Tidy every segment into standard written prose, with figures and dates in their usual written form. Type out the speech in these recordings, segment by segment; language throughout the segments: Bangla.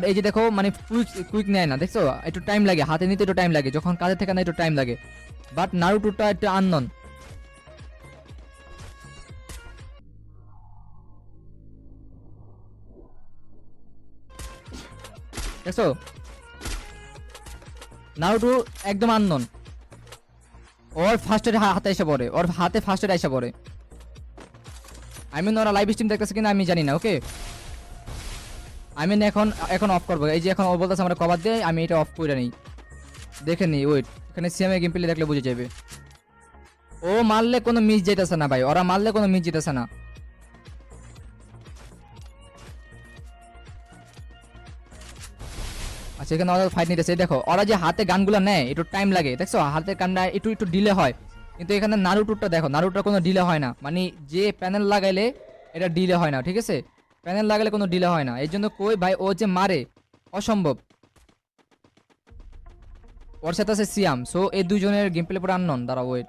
এই যে দেখো মানে কুইক নেয় না, দেখছো একটু টাইম লাগে, হাতে নিতে একটু টাইম লাগে, যখন কাজে থেকে না একটু টাইম লাগে। বাট নারুটোটা একটু আননন। দেখছো নারুটো একদম আননন। ওর ফার্স্টের হাতে এসে পড়ে, ওর হাতে ফার্স্টের এসে পড়ে। আই মিন ওরা লাইভ স্ট্রিম দেখতেছে কিনা আমি জানি না। ওকে আই মিন এখন এখন অফ করবো। এই যে এখন ও বলতেছে আমরা কভার দিয়ে, আমি এটা অফ করে নিই। দেখে নি ওয়েট, এখানে সিএমএ গেম প্লে দেখলে বুঝে যাবে। ও মারলে কোনো মিস যেতেছে না ভাই, ওরা মারলে কোনো মিস যেতেছে না। আচ্ছা এখানে ওরা ফাইট নিতেছে, দেখো ওরা যে হাতে গানগুলো নেয় একটু টাইম লাগে, দেখছো হাতের গানটা একটু একটু ডিলে হয়। কিন্তু এখানে নারুটোটা দেখো, নারুটোর কোনো ডিলে হয় না, মানে যে প্যানেল লাগাইলে এটা ডিলে হয় না, ঠিক আছে? প্যানেল লাগালে কোনো ডিলে হয় না। এই জন্য কই ভাই ও যে মারে অসম্ভব। ওর সাথে আছে সিয়াম, সো এই দুজনের গেম প্লে পুরো আননন। দাঁড়া ওয়েট,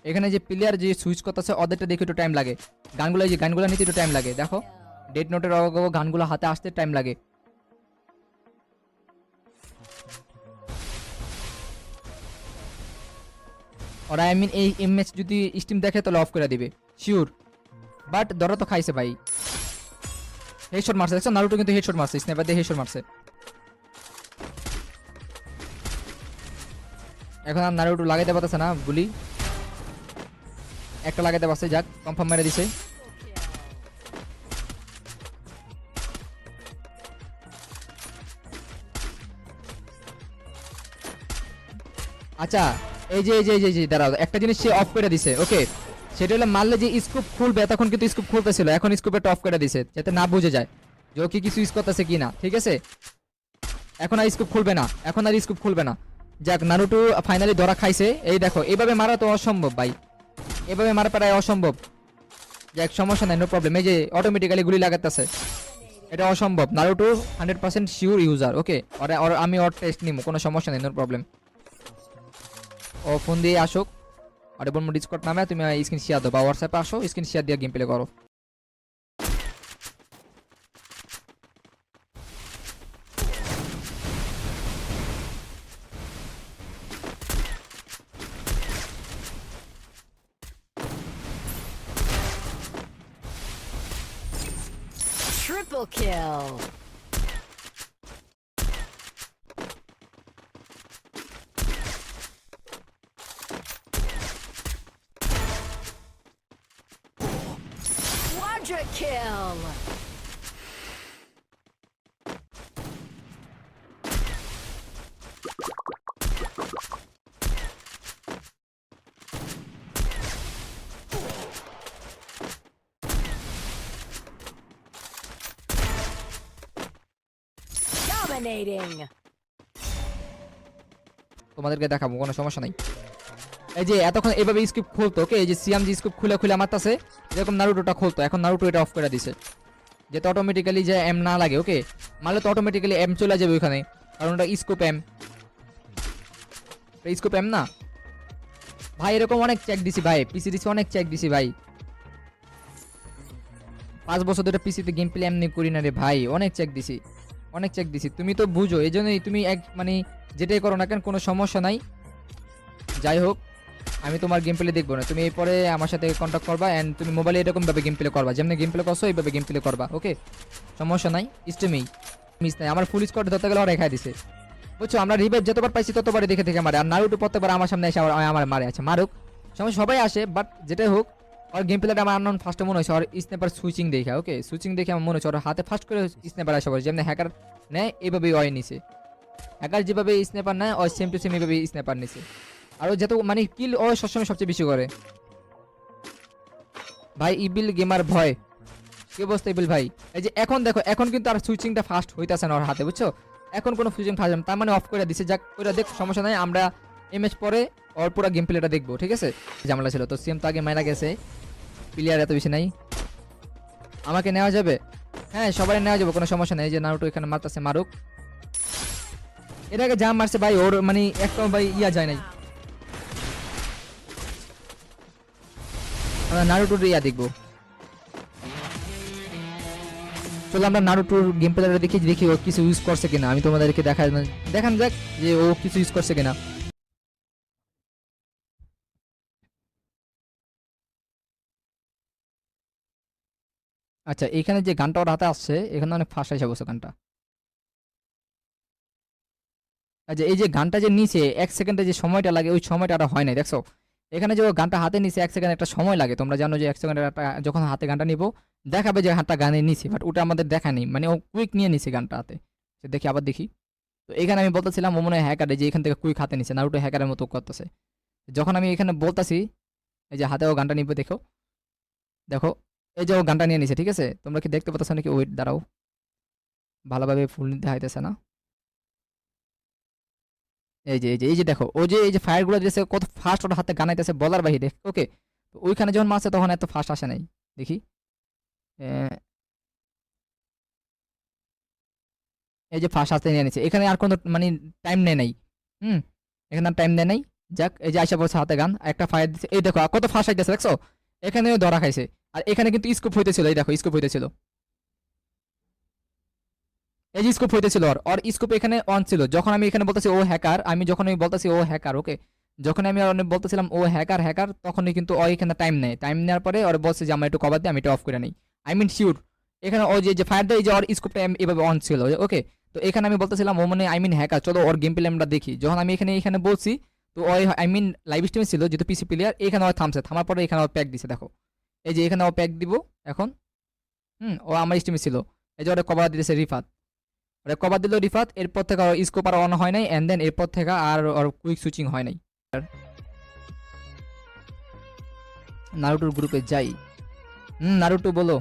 এখানে যে প্লেয়ার যে সুইচ করতেছে ওদেরটা দেখে একটু টাইম লাগে। গানগুলো এই যে গানগুলো নিতে একটু টাইম লাগে, দেখো ডেট নোটের গানগুলো হাতে আসতে টাইম লাগে। ওরা আই মিন এই ইমেজ যদি স্টিম দেখে তাহলে অফ করে দিবে শিওর। বাট ধরো তো খাইছে ভাই, হেডশট মারছে, দেখছো নারুটো কিন্তু হেডশট মারছে, স্নাইপার দিয়ে হেডশট মারছে। এখন আর নারুটো লাগাইতে পারতেছে না গুলি, একটা লাগাইতে পারছে, যাক কনফার্ম মেরে দিছে। আচ্ছা এই যে এই যে এই যে দাঁড়াও, একটা জিনিস সে অফ করে দিছে। ওকে সেটা হলো মারলে যে স্কোপ খুলবে, তখন কিন্তু স্কোপ খুলতেছিল, এখন স্কোপটা অফ করে দিছে যাতে না বুঝে যায় যে ও কি কিছু ইউজ করতেছে কিনা, ঠিক আছে? এখন আর স্কোপ খুলবে না, এখন আর স্কোপ খুলবে না। যাক নারুটো ফাইনালি ধরা খাইছে। এই দেখো এইভাবে মারা তো অসম্ভব ভাই, এভাবে মারা প্রায় অসম্ভব। যাক সমস্যা নাই, নো প্রবলেম। এই যে অটোমেটিক্যালি গুলি লাগাতেছে, এটা অসম্ভব। Naruto 100% sure user. ওকে আমি ওর টেস্ট নিব, কোনো সমস্যা নেই, নো প্রবলেম। ও ফোন দিয়ে আসুক, আর বলবো ডিসকর্ড নামে তুমি স্ক্রিন শেয়ার দাও, বা হোয়াটসঅ্যাপে আসো স্ক্রিন শেয়ার দিয়ে গেম প্লে করো। Triple kill. Quadra kill. Dominating. তোমাদেরকে দেখাবো, কোনো সমস্যা নাই। এই যে এতক্ষণ এইভাবে স্কিপ খুলতো, ওকে এই যে সিএম জি স্কিপ খুলে খুলে মারতাছে, এরকম নারুটোটা খুলতো, এখন নারুটো এটা অফ করে দিছে যাতে অটোমেটিক্যালি যে এম না লাগে। ওকে মারলে তো অটোমেটিক্যালি এম চলে যাবে ওখানে, কারণ ওটা স্কোপ এম, স্কোপ এম না ভাই। এরকম অনেক চেক দিছি ভাই, পিসি দিছি অনেক চেক দিছি ভাই, 5 বছর ধরে পিসিতে গেম প্লে এমনি করি না রে ভাই, অনেক চেক দিছি, অনেক চেক দিছি। তুমি তো বুঝো, এই জন্যই তুমি এক মানে যেটাই করো না কেন কোনো সমস্যা নাই। যাই হোক আমি তোমার গেম প্লে দেখবো না, তুমি এরপরে আমার সাথে কন্ট্যাক্ট করবা, এন্ড তুমি মোবাইলে এরকম ভাবে গেম প্লে করবা, যেমনি গেম প্লে করছো এইভাবে গেম প্লে করবা। ওকে সমস্যা নাই, স্ট্রিমেই মিস নাই। আমার ফুল স্কোয়াড ধরতে গেলে ওরা রেখা দিছে, বুঝছো? আমরা রিভাইভ যতবার পাইছি ততবারই দেখে থেকে মারে, আর নারুটো প্রত্যেকবার আমার সামনে এসে আমার মারে। আচ্ছা মারুক, সমস্যা সবাই আসে, বাট যেটাই হোক ওর গেম প্লেটা আমার আননোন ফার্স্টে মনে হয়েছে ওর স্ন্যাপার সুইচিং দেখে। ওকে সুইচিং দেখে আমার মনে হচ্ছে ওর হাতে ফার্স্ট করে স্ন্যাপার আসা পড়ে, যেমনি হ্যাকার নেয় এইভাবেই ওই নিছে। হ্যাকার যেভাবে স্ন্যাপার নেয় ও সেম টু সেম এইভাবে স্ন্যাপার নিছে। আর ও যত মানে কিল ও সবসময় সবচেয়ে বেশি করে ভাই। ইবিল গেমার ভয়, কি অবস্থা ইবিল ভাই? এই যে এখন দেখো, এখন কিন্তু আর সুইচিংটা ফাস্ট হইতাছে না ওর হাতে, বুঝছো? এখন কোনো সুইচিং ফাস্ট তার মানে অফ করে দিছে। যাক করে দেখ, সমস্যা নাই, আমরা এমএচ পরে ওর পুরো গেম প্লেটা দেখবো, ঠিক আছে? ঝামেলা ছিল তো, সিএম তো আগে মারা গেছে, প্লেয়ার এত বেশি নাই। আমাকে নেওয়া যাবে? হ্যাঁ সবাই নেওয়া যাবে, কোনো সমস্যা নেই। এই যে নারুটো এখানে মারতেছে, মারুক। এর আগে যা মারছে ভাই ওর মানে একটা ভাই ইয়া যায় নাই। আমরা নারুটোর ইয়া দেখবো, চলো আমরা নারুটোর গেম প্লেটা দেখি দেখি ও কিছু ইউজ করছে কিনা। আমি তোমাদেরকে দেখান যাক যে ও কিছু ইউজ করছে কিনা। আচ্ছা, এখানে যে গানটা ওর হাতে আসছে এখানে অনেক ফাঁসা এসে বসে গানটা। আচ্ছা, এই যে গানটা যে নিচে 1 সেকেন্ডে যে সময়টা লাগে ওই সময়টা আর হয় নাই, দেখছো? এখানে যে ও গানটা হাতে নিচে 1 সেকেন্ড একটা সময় লাগে, তোমরা জানো যে 1 সেকেন্ডের একটা যখন হাতে গানটা নিবো দেখাবে যে হাতটা গানে নিছি, বাট ওটা আমাদের দেখা নেই, মানে ও কুইক নিয়ে নিছে গানটা হাতে। তো দেখি, আবার দেখি। তো এখানে আমি বলতেছিলাম ও মনে হয় হ্যাকার, যে এখান থেকে কুইক হাতে নিছে, নারুটো হ্যাকারের মতো করতেছে। যখন আমি এখানে বলতাছি এই যে হাতে ও গানটা নিবে, দেখো দেখো, এই যে ও গানটা নিয়ে নিছে, ঠিক আছে? তোমরা কি দেখতে পাচ্ছ নাকি? ওয়েট, দাঁড়াও, ভালোভাবে ফুল নিতে হাইতেছে না। এই যে দেখো, ও যে এই যে ফায়ার গুলো দিতেছে কত ফাস্ট ওটা হাতে গানাইতেছে বলার বাহিরে, ওকে? তো ওইখানে যখন মারছে তখন এত ফাস্ট আসে নাই, দেখি। আহ, এই যে ফাস্ট হাতে নিয়ে নিছে, এখানে আর কোনো মানে টাইম নেয় নাই। হুম, এখানে আর টাইম নেয় নাই। যাক, এই যে আইসা পড়ছে হাতে গান, একটা ফায়ার দিচ্ছে, এই দেখো কত ফাস্ট আইতেছে, দেখছো? এখানেও ধরা খাইছে। আর এখানে কিন্তু স্কোপ হইতেছিল, এই দেখো স্কোপ হইতেছিল, এই যে স্কোপ হইতেছিল, ওর স্কোপ এখানে অন ছিল। যখন আমি এখানে বলতেছি ও হ্যাকার, আমি যখন আমি বলতেছি ও হ্যাকার, ওকে, যখন আমি ওর বলতেছিলাম ও হ্যাকার হ্যাকার, তখনই কিন্তু ও এখানে টাইম নেয়। টাইম নেওয়ার পরে ওর বলছে যে আমার একটু কভার দিয়ে আমি এটা অফ করে নিই। আই মিন শিওর, এখানে ও যে ফায়ার দেয়, এই যে ওর স্কোপটা এভাবে অন ছিল, ওকে? তো এখানে আমি বলতেছিলাম ও মানে আই মিন হ্যাকার, চলো ওর গেম প্লে আমরা দেখি। যখন আমি এখানে এখানে বলছি, তো ওই আই মিন লাইভ স্ট্রিমে ছিল যেহেতু পিসি প্লেয়ার, এখানে ও থামছে, থামার পরে এখানে ও প্যাক দিছে, দেখো। এই যে এখানে ও প্যাক দিব এখন। ও আমার স্ট্রিমে ছিল। এই যে ওটা কভার দিতেছে রিফাত, ওটা কভার দিল রিফাত। এরপর থেকে ওর স্কোপ আর অন হয় নাই, এন্ড দেন এরপর থেকে আর ওর কুইক সুইচিং হয় নাই। নারুটোর গ্রুপে যাই। নারুটো বলো।